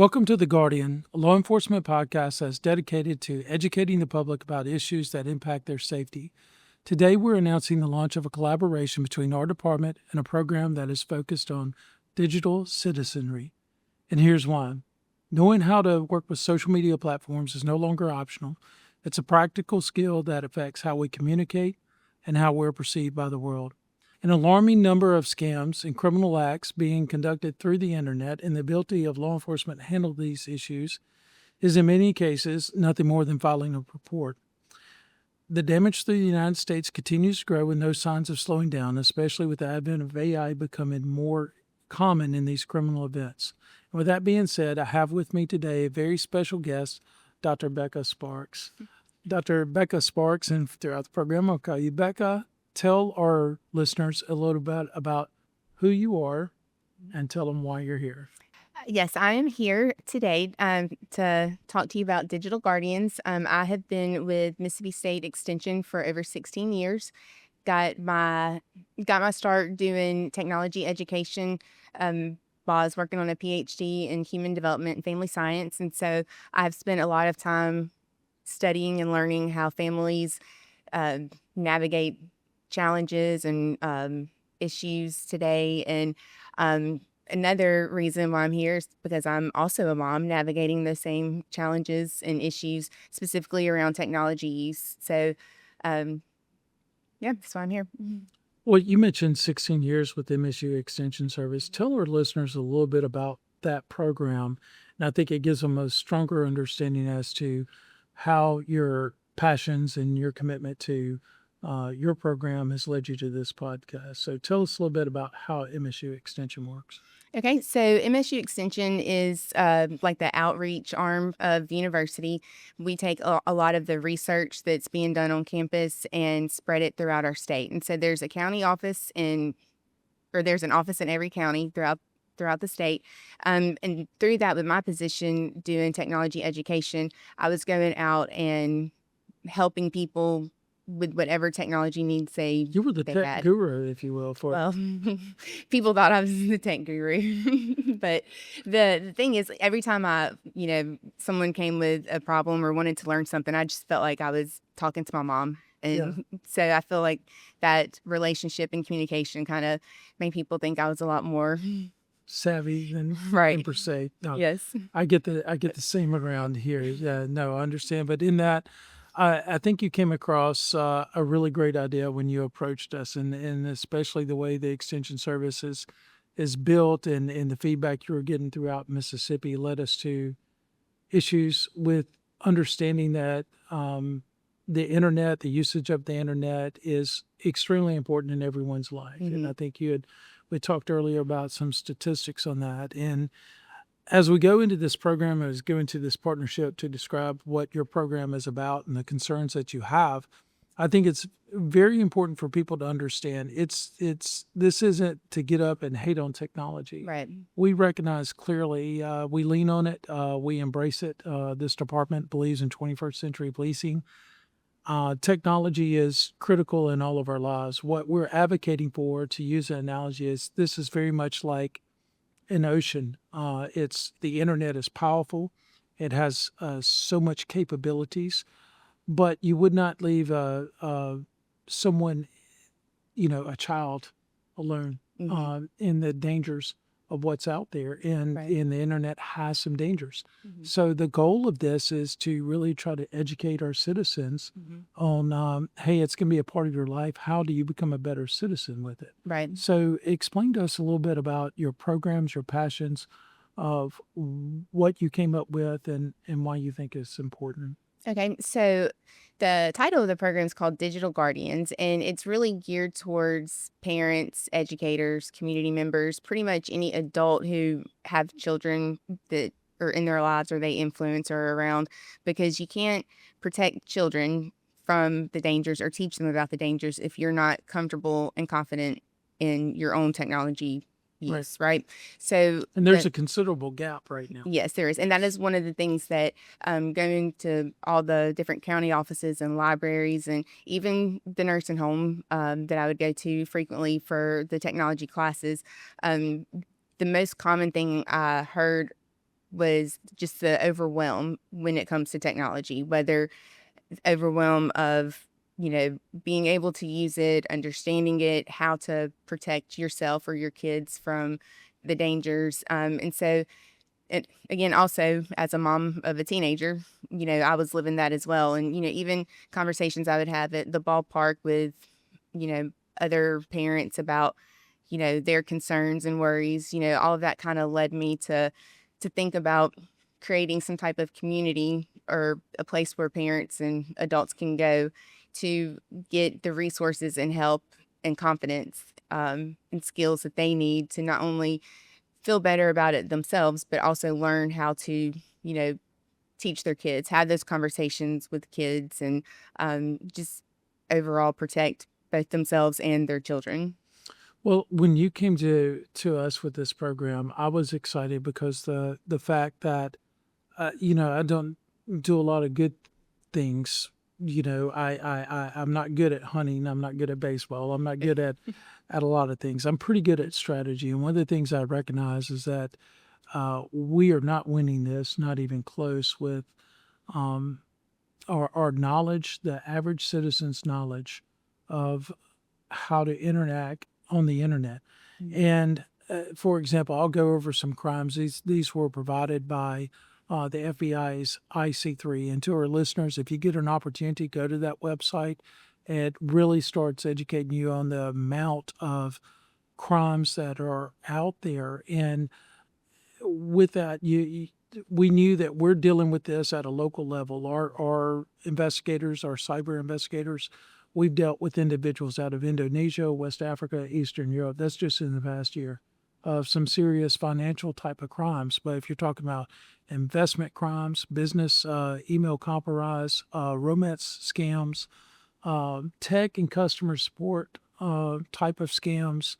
Welcome to The Guardian, a law enforcement podcast that's dedicated to educating the public about issues that impact their safety. Today, we're announcing the launch of a collaboration between our department and a program that is focused on digital citizenry. And here's why. Knowing how to work with social media platforms is no longer optional. It's a practical skill that affects how we communicate and how we're perceived by the world. An alarming number of scams and criminal acts being conducted through the internet, and the ability of law enforcement to handle these issues is in many cases nothing more than filing a report. The damage to the United States continues to grow with no signs of slowing down, especially with the advent of AI becoming more common in these criminal events. And with that being said, I have with me today a very special guest, Dr. Bekah Sparks. Dr. Bekah Sparks, and throughout the program, I'll call you Bekah. Tell our listeners a little bit about who you are and tell them why you're here. Yes, I am here today to talk to you about Digital Guardians. I have been with Mississippi State Extension for over 16 years. Got my start doing technology education while I was working on a PhD in human development and family science. And so I've spent a lot of time studying and learning how families navigate challenges and issues today. And another reason why I'm here is because I'm also a mom navigating the same challenges and issues, specifically around technology use. So, yeah, that's why I'm here. Well, you mentioned 16 years with MSU Extension Service. Tell our listeners a little bit about that program. And I think it gives them a stronger understanding as to how your passions and your commitment to your program has led you to this podcast. So tell us a little bit about how MSU Extension works. Okay, so MSU Extension is like the outreach arm of the university. We take a lot of the research that's being done on campus and spread it throughout our state. And so there's a county office there's an office in every county throughout the state. And through that, with my position doing technology education, I was going out and helping people with whatever technology needs You were the they tech had. guru, if you will, for Well, people thought I was the tech guru, but the thing is, every time someone came with a problem or wanted to learn something, I just felt like I was talking to my mom. And so I feel like that relationship and communication kind of made people think I was a lot more savvy than right. per se. No, Yes. I get the same around here. Yeah, no, I understand. But in that, I think you came across a really great idea when you approached us, and especially the way the Extension Service is built, and the feedback you were getting throughout Mississippi led us to issues with understanding that the internet, the usage of the internet is extremely important in everyone's life. Mm-hmm. And I think we talked earlier about some statistics on that. And as we go into this program, as go into this partnership to describe what your program is about and the concerns that you have, I think it's very important for people to understand this isn't to get up and hate on technology. Right. We recognize clearly, we lean on it, we embrace it. This department believes in 21st century policing. Technology is critical in all of our lives. What we're advocating for, to use an analogy, is this is very much like an ocean. The internet is powerful. It has so much capabilities, but you would not leave someone, a child, alone in the dangers of what's out there. And Right. the internet has some dangers. Mm-hmm. So the goal of this is to really try to educate our citizens on, hey, it's going to be a part of your life. How do you become a better citizen with it? Right. So explain to us a little bit about your programs, your passions, of what you came up with and why you think it's important. Okay, so the title of the program is called Digital Guardians, and it's really geared towards parents, educators, community members, pretty much any adult who have children that are in their lives or they influence or are around, because you can't protect children from the dangers or teach them about the dangers if you're not comfortable and confident in your own technology use, right? So, And there's a considerable gap right now. yes, there is. And that is one of the things that going to all the different county offices and libraries and even the nursing home that I would go to frequently for the technology classes, the most common thing I heard was just the overwhelm when it comes to technology, whether overwhelm of, being able to use it, understanding it, how to protect yourself or your kids from the dangers. And so, again, also as a mom of a teenager, I was living that as well. And, even conversations I would have at the ballpark with, other parents about, their concerns and worries, all of that kind of led me to think about creating some type of community or a place where parents and adults can go to get the resources and help and confidence and skills that they need to not only feel better about it themselves, but also learn how to, teach their kids, have those conversations with kids, and just overall protect both themselves and their children. Well, when you came to us with this program, I was excited because the fact that I don't do a lot of good things. I'm not good at hunting. I'm not good at baseball. I'm not good at a lot of things. I'm pretty good at strategy. And one of the things I recognize is that we are not winning this, not even close, with um, our knowledge, the average citizen's knowledge of how to interact on the internet. And for example, I'll go over some crimes. These were provided by the FBI's IC3. And to our listeners, if you get an opportunity, go to that website. It really starts educating you on the amount of crimes that are out there. And with that, we knew that we're dealing with this at a local level. Our investigators, our cyber investigators, we've dealt with individuals out of Indonesia, West Africa, Eastern Europe. That's just in the past year, of some serious financial type of crimes. But if you're talking about investment crimes, business, email compromise, romance scams, tech and customer support type of scams,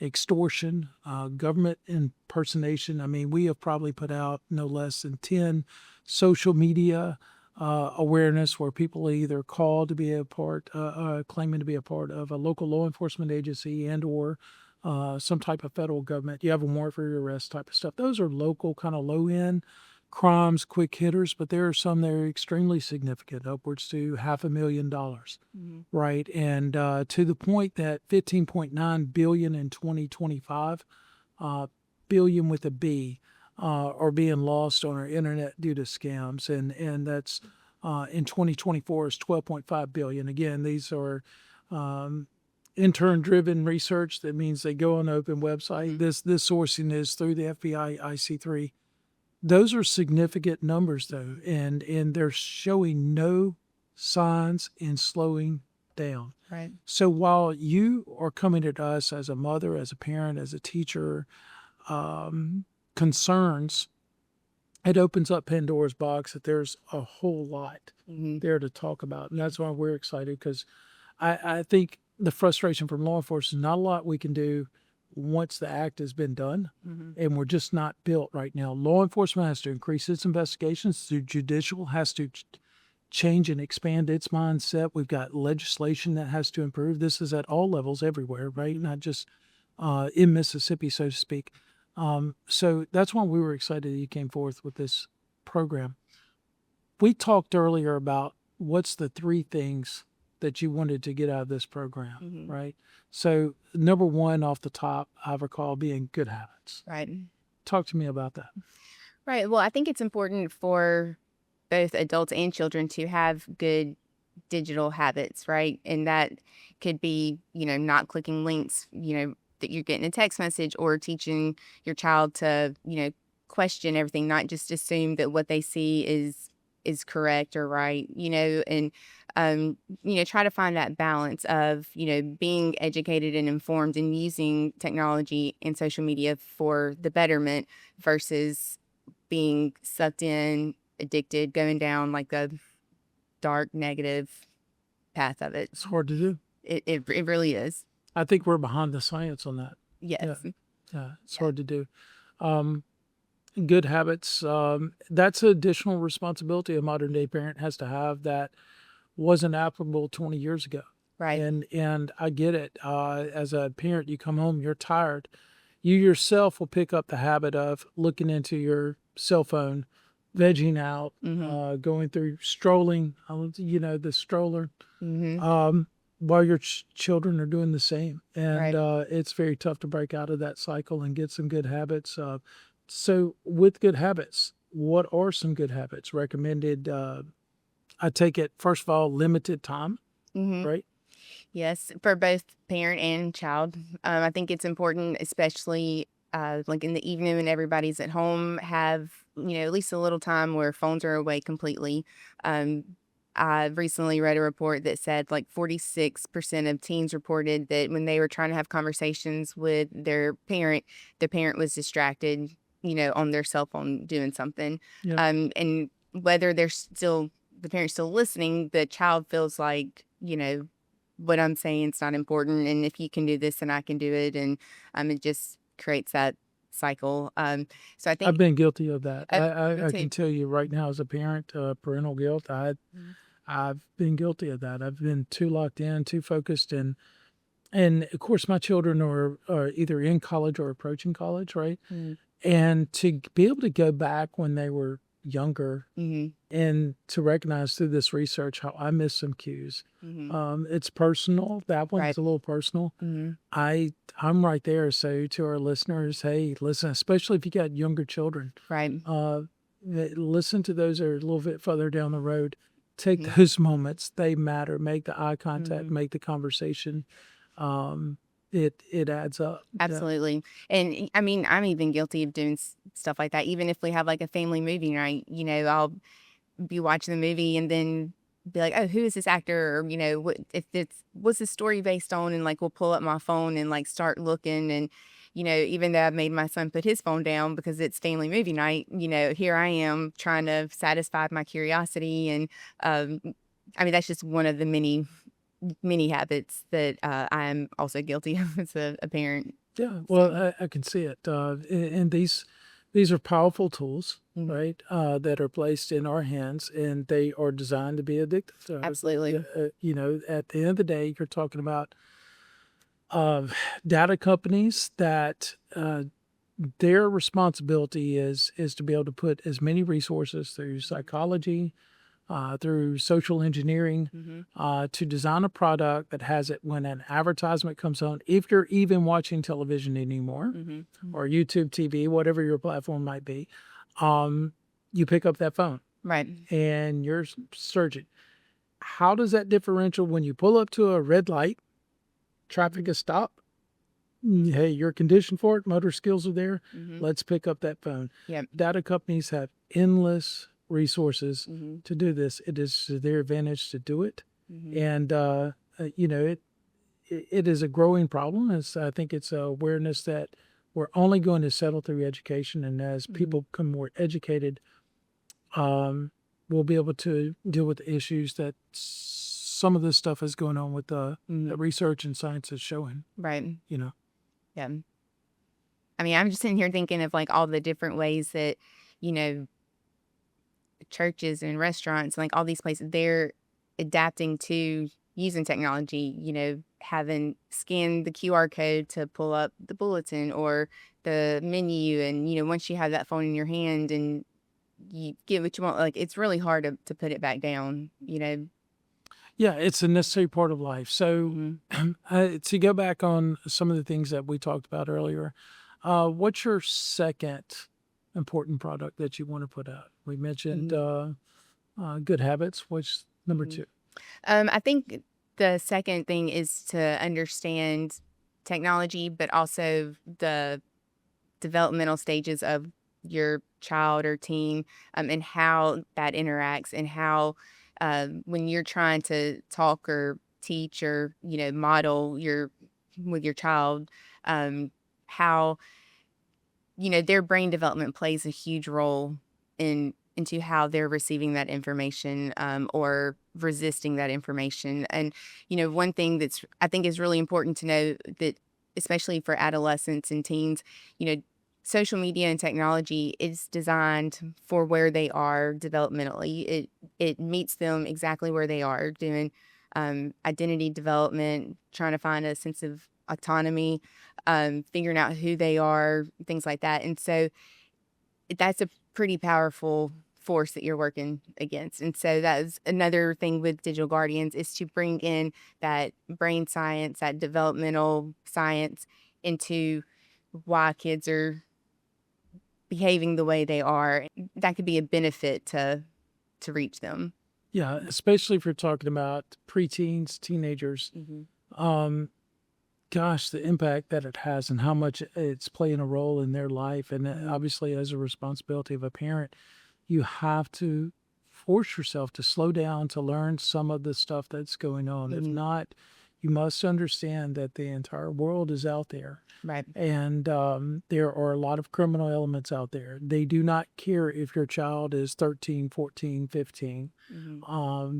extortion, government impersonation. I mean, we have probably put out no less than 10 social media awareness where people either call to be a part, claiming to be a part of a local law enforcement agency and or some type of federal government. You have a warrant for your arrest type of stuff. Those are local, kind of low end crimes, quick hitters, but there are some that are extremely significant, upwards to $500,000, right? And to the point that 15.9 billion in 2025, billion with a B, are being lost on our internet due to scams, and that's in 2024 is 12.5 billion. Again, these are intern-driven research. That means they go on an open website. This sourcing is through the FBI IC3. Those are significant numbers, though, and they're showing no signs in slowing down. Right. So while you are coming at us as a mother, as a parent, as a teacher, concerns, it opens up Pandora's box that there's a whole lot there to talk about. And that's why we're excited, because I think the frustration from law enforcement is not a lot we can do once the act has been done, and we're just not built right now. Law enforcement has to increase its investigations. The judicial has to change and expand its mindset. We've got legislation that has to improve. This is at all levels everywhere, right? Not just in Mississippi, so to speak. So that's why we were excited that you came forth with this program. We talked earlier about what's the three things that you wanted to get out of this program, right? So number one off the top, I recall being good habits. Right. Talk to me about that. Right. Well, I think it's important for both adults and children to have good digital habits, right? And that could be, not clicking links, that you're getting a text message, or teaching your child to, question everything, not just assume that what they see is correct or right, and try to find that balance of, being educated and informed and using technology and social media for the betterment versus being sucked in, addicted, going down like a dark, negative path of it. It's hard to do. It really is. I think we're behind the science on that. Yes. Yeah, it's hard to do. Good habits, that's an additional responsibility a modern day parent has to have that wasn't applicable 20 years ago. Right. And I get it. As a parent, you come home, you're tired. You yourself will pick up the habit of looking into your cell phone, vegging out, Mm-hmm. going through strolling, the stroller, Mm-hmm. while your children are doing the same. And Right. it's very tough to break out of that cycle and get some good habits. So, with good habits, what are some good habits recommended? I take it, first of all, limited time, Mm-hmm. right? Yes, for both parent and child. I think it's important, especially like in the evening when everybody's at home, have at least a little time where phones are away completely. Um, I recently read a report that said like 46% of teens reported that when they were trying to have conversations with their parent was distracted, on their cell phone doing something. Yeah. And whether the parent's still listening, the child feels like, what I'm saying is not important, and if you can do this, then I can do it, and it just creates that cycle. So I I've think been guilty of that. uh, I, me I, I too. can tell you right now as a parent, parental guilt, Mhm. I've been guilty of that. I've been too locked in, too focused, and of course my children are either in college or approaching college, right? Mhm. And to be able to go back when they were younger Mhm. and to recognize through this research how I missed some cues. Mhm. It's personal. That one's Right. a little personal. Mhm. I'm right there. So to our listeners, hey, listen, especially if you got younger children, Right. uh, listen to those that are a little bit further down the road. Take Mhm. those moments; they matter. Make the eye contact. Mhm. Make the conversation. Um, it adds up. Yeah. Absolutely. And I mean, I'm even guilty of doing stuff like that. Even if we have like a family movie night, I'll be watching the movie and then be like, "Oh, who is this actor?" Or, what's the story based on? And like, we'll pull up my phone and like start looking. And, even though I've made my son put his phone down because it's family movie night, here I am trying to satisfy my curiosity. And, um, I mean, that's just one of the many, many habits that I'm also guilty of as a parent. Yeah, So, well, I can see it, and these are powerful tools, mhm, right? That are placed in our hands, and they are designed to be addictive. absolutely. Yeah, at the end of the day, you're talking about uh, data companies that their responsibility is to be able to put as many resources through psychology, through social engineering, Hmm. to design a product that has it when an advertisement comes on. If you're even watching television anymore, Hmm. or YouTube TV, whatever your platform might be, um, you pick up that phone Right. and you're searching. How does that differential when you pull up to a red light, traffic is stopped? Hey, you're conditioned for it. Motor skills are there. Hmm. Let's pick up that phone. Yep. Data companies have endless resources Hmm. to do this. It is to their advantage to do it, Hmm. and it is a growing problem. I think it's a awareness that we're only going to settle through education, and as Hmm. people become more educated, um, we'll be able to deal with the issues that some of this stuff is going on with the Hmm. research and science is showing. Right. You know, Yeah. I mean, I'm just sitting here thinking of like all the different ways that, you know, churches and restaurants, like all these places, they're adapting to using technology, having scanned the QR code to pull up the bulletin or the menu. And, once you have that phone in your hand and you get what you want, like it's really hard to put it back down. yeah, it's a necessary part of life. So, Hmm. to go back on some of the things that we talked about earlier, what's your second important product that you want to put out? We mentioned Hmm. good habits. What's number Hmm. two? I think the second thing is to understand technology, but also the developmental stages of your child or teen, and how that interacts and how when you're trying to talk or teach or model your with your child, um, how their brain development plays a huge role into how they're receiving that information, or resisting that information. And one thing that's I think is really important to know that especially for adolescents and teens, you know social media and technology is designed for where they are developmentally. It meets them exactly where they are doing identity development, trying to find a sense of autonomy, figuring out who they are, things like that. And so that's a pretty powerful force that you're working against. And so that is another thing with Digital Guardians, is to bring in that brain science, that developmental science into why kids are behaving the way they are. That could be a benefit to reach them. Yeah, especially if you're talking about preteens, teenagers. Um, Gosh, the impact that it has and how much it's playing a role in their life. And obviously, as a responsibility of a parent, you have to force yourself to slow down to learn some of the stuff that's going on. If not, you must understand that the entire world is out there. Right. And there are a lot of criminal elements out there. They do not care if your child is 13, 14, 15.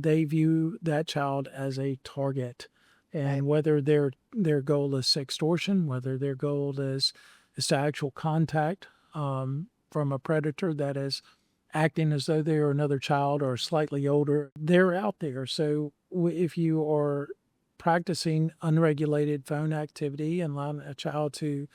They view that child as a target. And whether their goal is extortion, whether their goal is to actual contact from a predator that is acting as though they are another child or slightly older, they're out there. So if you are practicing unregulated phone activity and allowing a child to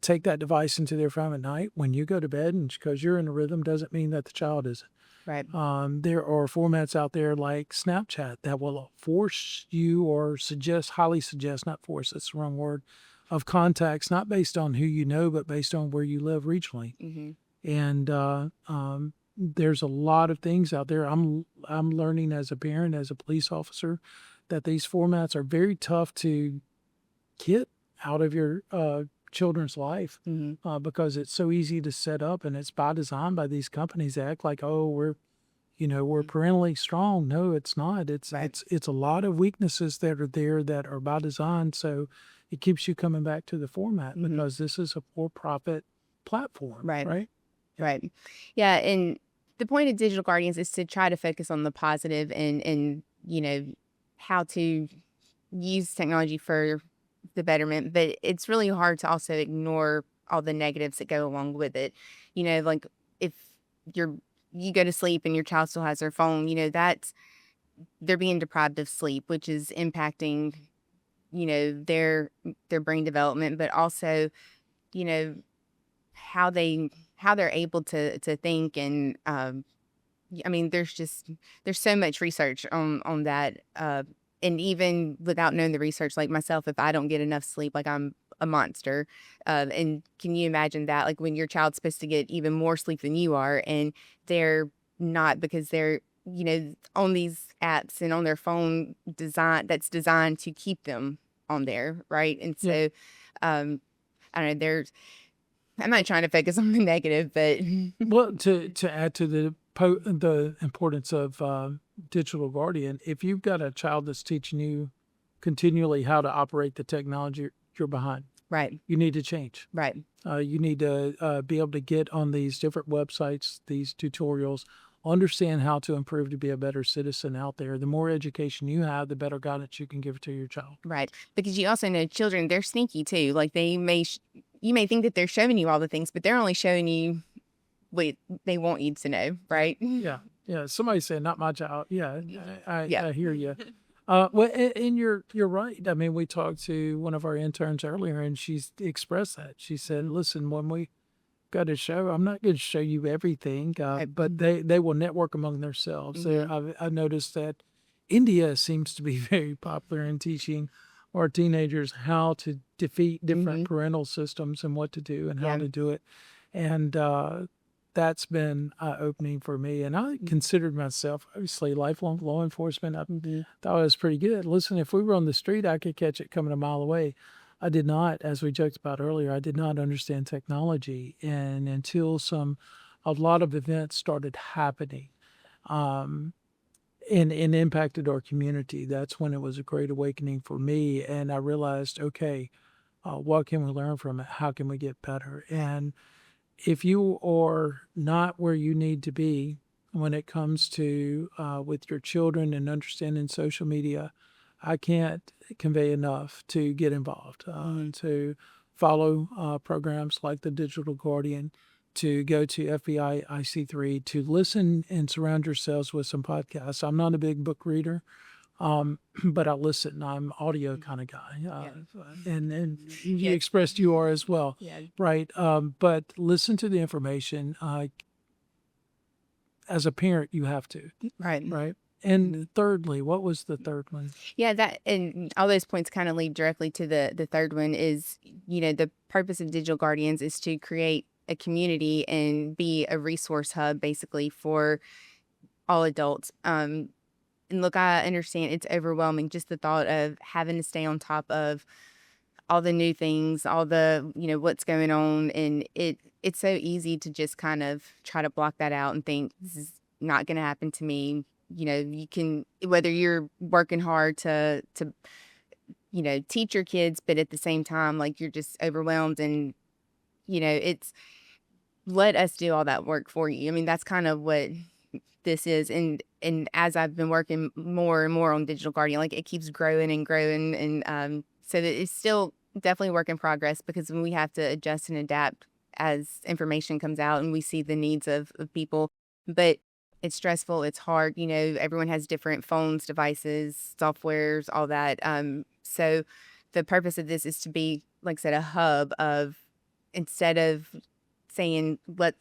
take that device into their phone at night when you go to bed, and because you're in a rhythm doesn't mean that the child isn't. Right. There are formats out there like Snapchat that will force you or highly suggest, not force, that's the wrong word, of contacts, not based on who you know, but based on where you live regionally. And there's a lot of things out there. I'm learning as a parent, as a police officer, that these formats are very tough to get out of your children's life because it's so easy to set up, and it's by design by these companies. They act like, oh, we're parentally strong. No, it's not. It's a lot of weaknesses that are there that are by design. So it keeps you coming back to the format because this is a for-profit platform. Right. Yeah. And the point of Digital Guardians is to try to focus on the positive and how to use technology for the betterment, but it's really hard to also ignore all the negatives that go along with it. Like if you go to sleep and your child still has their phone, they're being deprived of sleep, which is impacting, their brain development, but also, how they're able to think. And there's so much research on that. And even without knowing the research, like myself, if I don't get enough sleep, like I'm a monster. And can you imagine that? Like when your child's supposed to get even more sleep than you are, and they're not, because they're, on these apps and on their phone that's designed to keep them on there. Right. And so, I don't know, I'm not trying to focus on the negative, but well, to add to the importance of Digital Guardian, if you've got a child that's teaching you continually how to operate the technology, you're behind. Right. You need to change. Right. You need to be able to get on these different websites, these tutorials, understand how to improve to be a better citizen out there. The more education you have, the better guidance you can give to your child. Right. Because you also know children, they're sneaky too. Like you may think that they're showing you all the things, but they're only showing you what they want you to know. Right. Yeah. Yeah. Somebody said, not my child. Yeah. I hear you. Well, and you're right. I mean, we talked to one of our interns earlier, and she's expressed that. She said, listen, when we got a show, I'm not going to show you everything, but they will network among themselves. I've noticed that India seems to be very popular in teaching our teenagers how to defeat different parental systems and what to do and how to do it. And that's been eye-opening for me. And I considered myself, obviously, lifelong law enforcement. I thought it was pretty good. Listen, if we were on the street, I could catch it coming a mile away. I did not, as we joked about earlier, I did not understand technology. And until a lot of events started happening and impacted our community, that's when it was a great awakening for me. And I realized, okay, what can we learn from it? How can we get better? And if you are not where you need to be when it comes to with your children and understanding social media, I can't convey enough to get involved, to follow programs like the Digital Guardian, to go to FBI IC3, to listen and surround yourselves with some podcasts. I'm not a big book reader, but I listen. I'm audio kind of guy, and you expressed you are as well, right? But listen to the information. as a parent, you have to, Right. right? And thirdly, what was the third one? Yeah, that and all those points kind of lead directly to the third one is, the purpose of Digital Guardians is to create a community and be a resource hub basically for all adults. And look, I understand it's overwhelming just the thought of having to stay on top of all the new things, all the, what's going on, and it's so easy to just kind of try to block that out and think this is not going to happen to me. You can, whether you're working hard to teach your kids, but at the same time, like, you're just overwhelmed, and it's let us do all that work for you. I mean, that's kind of what this is. And as I've been working more and more on Digital Guardian, like, it keeps growing and growing, and so that it's still definitely a work in progress, because when we have to adjust and adapt as information comes out and we see the needs of people. But it's stressful, it's hard, everyone has different phones, devices, softwares, all that. So the purpose of this is to be, like I said, a hub of, instead of saying,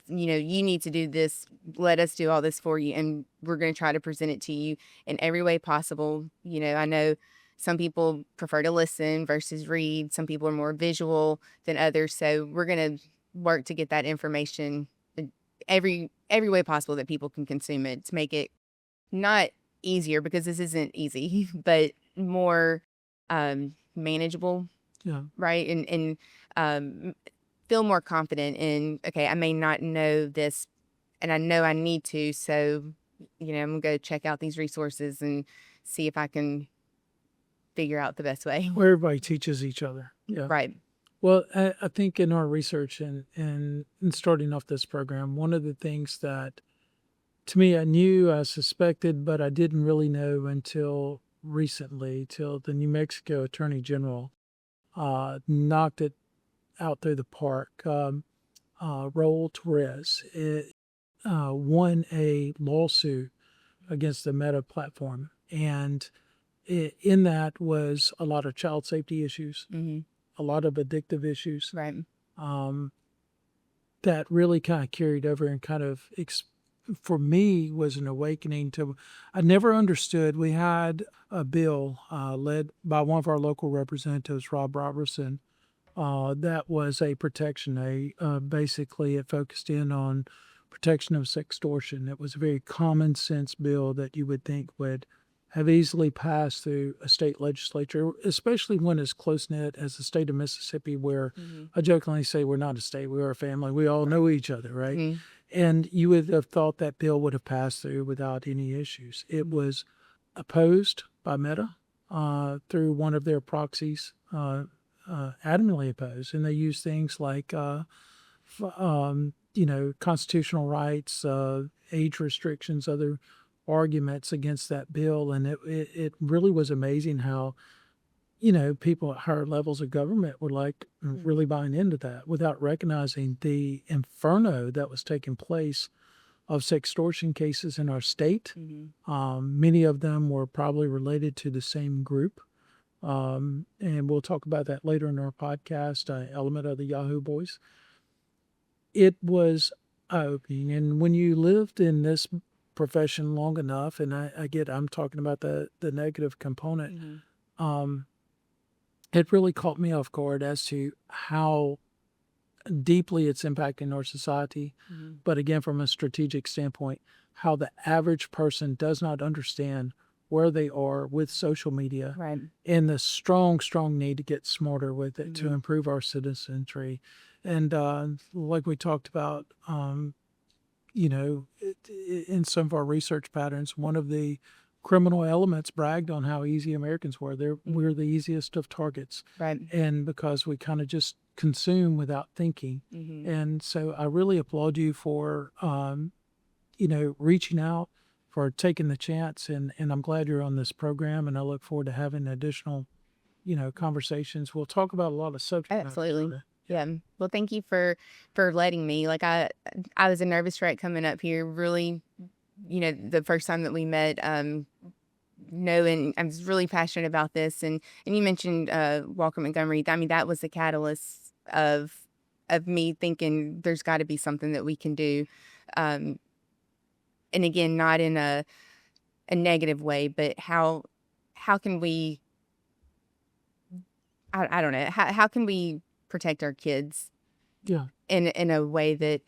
you need to do this, let us do all this for you, and we're going to try to present it to you in every way possible. I know some people prefer to listen versus read. Some people are more visual than others. So we're going to work to get that information in every way possible that people can consume it, to make it not easier, because this isn't easy, but more manageable, Yeah. right? And feel more confident in, okay, I may not know this, and I know I need to, so I'm gonna go check out these resources and see if I can figure out the best way. Where everybody teaches each other. Yeah. Right. Well, I think in our research and starting off this program, one of the things that to me I knew, I suspected, but I didn't really know until recently, till the New Mexico Attorney General knocked it out through the park. Raul Torres won a lawsuit against the Meta platform, and in that was a lot of child safety issues, Mm-hmm. a lot of addictive issues, Right. that really kind of carried over and kind of, for me, was an awakening to, I never understood. We had a bill led by one of our local representatives, Rob Robertson, that was a protection. Basically, it focused in on protection of sextortion. It was a very common sense bill that you would think would have easily passed through a state legislature, especially when it's close knit as the state of Mississippi, where Mm-hmm. I jokingly say we're not a state, we are a family. We all know each other, right? Mm-hmm. And you would have thought that bill would have passed through without any issues. It was opposed by Meta through one of their proxies, adamantly opposed, and they use things like constitutional rights, age restrictions, other arguments against that bill. And it really was amazing how people at higher levels of government were like really buying into that without recognizing the inferno that was taking place of sextortion cases in our state. Mm-hmm. Many of them were probably related to the same group. And we'll talk about that later in our podcast, element of the Yahoo Boys. It was eye-opening. And when you lived in this profession long enough, and I'm talking about the negative component, Mm-hmm. it really caught me off guard as to how deeply it's impacting our society. Mm-hmm. But again, from a strategic standpoint, how the average person does not understand where they are with social media, Right. and the strong need to get smarter with it to Mhm. improve our citizenry. And like we talked about, in some of our research patterns, one of the criminal elements bragged on how easy Americans were. We're the easiest of targets. Right. And because we kind of just consume without thinking. Mm-hmm. And so I really applaud you for, reaching out, for taking the chance. And I'm glad you're on this program, and I look forward to having additional, conversations. We'll talk about a lot of subject matter. Absolutely. Yeah. Well, thank you for letting me. Like, I was a nervous wreck coming up here. Really, the first time that we met, knowing I was really passionate about this, and you mentioned Walker Montgomery. I mean, that was the catalyst of me thinking there's got to be something that we can do. And and again, not in a negative way, but how can we, I don't know, how can we protect our kids Yeah. in a way that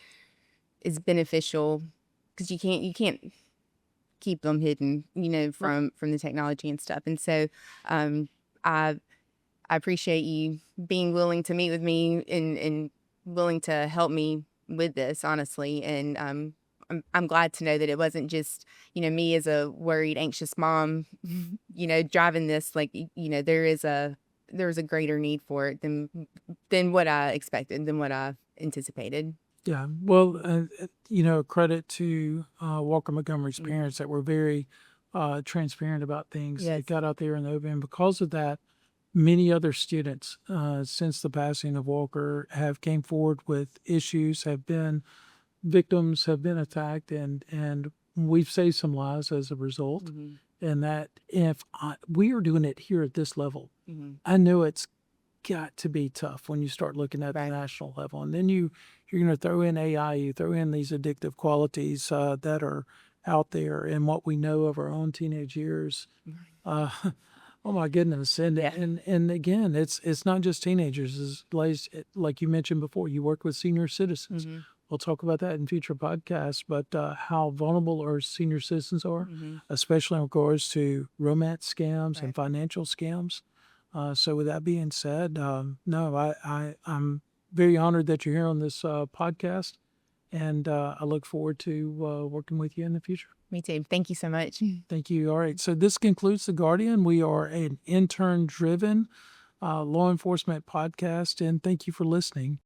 is beneficial? Because you can't keep them hidden, from the technology and stuff. And so, I appreciate you being willing to meet with me and willing to help me with this, honestly. And I'm glad to know that it wasn't just, me as a worried, anxious mom, driving this. Like, there's a greater need for it than what I expected, than what I anticipated. Yeah. Well, credit to Walker Montgomery's parents that were very transparent about things. Yes. It got out there in the open. And because of that, many other students since the passing of Walker have came forward with issues, have been victims, have been attacked, and we've saved some lives as a result. And that if we are doing it here at this level, I know it's got to be tough when you start looking at the national level, and then you're going to throw in AI, you throw in these addictive qualities that are out there, and what we know of our own teenage years. Oh my goodness! And again, it's not just teenagers. It's like you mentioned before, you work with senior citizens. We'll talk about that in future podcasts, but how vulnerable our senior citizens are, especially in regards to romance scams and financial scams. So with that being said, no, I'm very honored that you're here on this podcast, and I look forward to working with you in the future. Me too. Thank you so much. Thank you. All right. So this concludes The Guardian. We are an intern-driven law enforcement podcast, and thank you for listening.